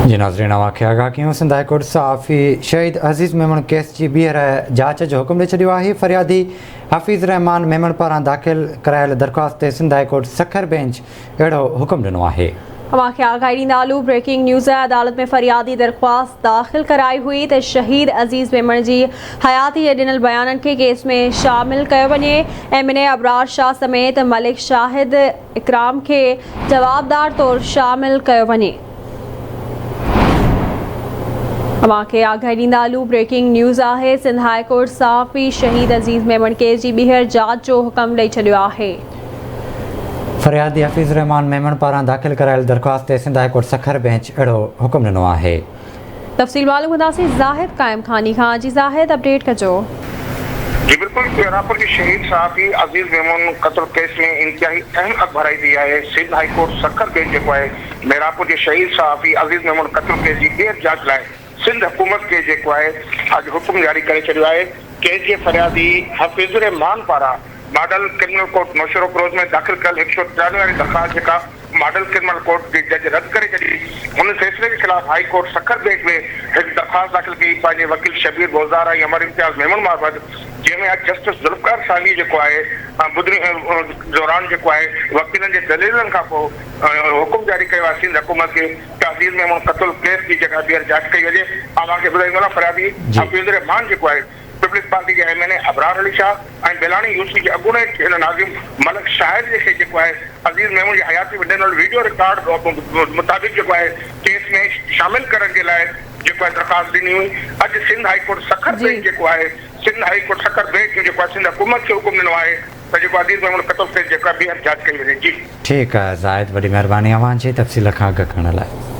जी नाज़रीन खे आगाह कयूं। सिंध हाई कोर्ट सहाफ़ी शहीद अज़ीज़ मेमण केस जी ॿीहर जांच जो हुकुम ॾेई छॾियो आहे। फ़रियादी हफ़ीज़ रहमान मेमण पारां दाख़िल करायल दरख़्वास्त ते Sindh high court Sukkur bench अहिड़ो हुकुम ॾिनो आहे। खे आगाही ॾींदा ब्रेकिंग न्यूज़ है। अदालत में फ़रियादी दरख़्वास्त दाख़िल कराई हुई त शहीद अज़ीज़ मेमण जी हयाती जे ॾिनल बयाननि खे केस में शामिल कयो वञे। MNA अबरार शाह समेत मलिक शाहिद इकराम खे जवाबदार तौरु शामिल कयो वञे। खे आगाही ॾींदा ब्रेकिंग न्यूज़ आहे। सिंध हाई कोर्ट सहाफ़ी शहीद अज़ीज़ मेमण केस जी ॿीहर जांच जो हुकुम ॾेई छॾियो आहे। फ़रियादी हफ़ीज़ रहमान मेमण पारां दाख़िल करायल दरख़्वास्त ते Sindh high court Sukkur bench अहिड़ो हुकुम ॾिनो आहे। तफ़सील मालूम कंदासीं ज़ाहिद क़ाइम खानी खां। जी ज़ाहिद अपडेट कजो। जी बिल्कुल, रायपुर के शहीद सहाफ़ी अज़ीज़ मेमण कत्ल केस में इंतहाई अहम अखबारी दी है। Sindh high court Sukkur bench जो है रायपुर के शहीद सहाफ़ी अज़ीज़ मेमण कत्ल केस की ॿीहर जांच लाइ सिंध हुकूमत के जो है अज हुकुम जारी करे छॾियो आहे। केस के फरियादी हफ़ीज़ रहमान पारां model criminal court Naushahro crows में दाख़िल कल 193 वाली दरख़्वास्त जेका मॉडल क्रिमिनल कोर्ट के जज रद्द करे छॾी। हुन फैसले के खिलाफ हाई कोर्ट सखर बेंच में एक दरख़्वास्त दाख़िल की पंहिंजे वकील शबीर बोज़ार ऐं अमर इम्तियाज़ मेमण मार्फत, जंहिंमें अॼु जस्टिस ज़ुल्फ़िकार साहनी जेको आहे ॿुधणी दौरान जेको आहे वकीलनि जे दलीलनि खां पोइ हुकुम जारी कयो आहे सिंध हुकूमत खे त अज़ीज़ मेमण कत्ल केस जी जेका ॿीहर जांच कई वञे। तव्हांखे ॿुधाईंदो फरियादी हफ़ीज़ रहमान जेको आहे पीपल्स पार्टी के MNA अबरार अली शाह ऐं बेलानी यूसी के अॻूणे नाज़िम मलिक शाहिद खे जेको आहे अज़ीज़ मेमण जी हयाती में ॾिनल वीडियो रिकॉर्ड मुताबिक़ जेको आहे केस में शामिल करण जे लाइ जेको आहे दरख़्वास्त ॾिनी हुई। अॼु Sindh high court Sukkur bench जेको आहे Sindh high court Sukkur bench जेको आहे सिंध हुकूमत खे हुकुम ॾिनो आहे त जेको अज़ीज़ मेमण कत्ल केस जेको आहे ॿीहर जांच कई वञे। जी ठीकु आहे ज़ाहिद, वॾी महिरबानी अव्हां जी तफ़सील खां आगाह करण लाइ।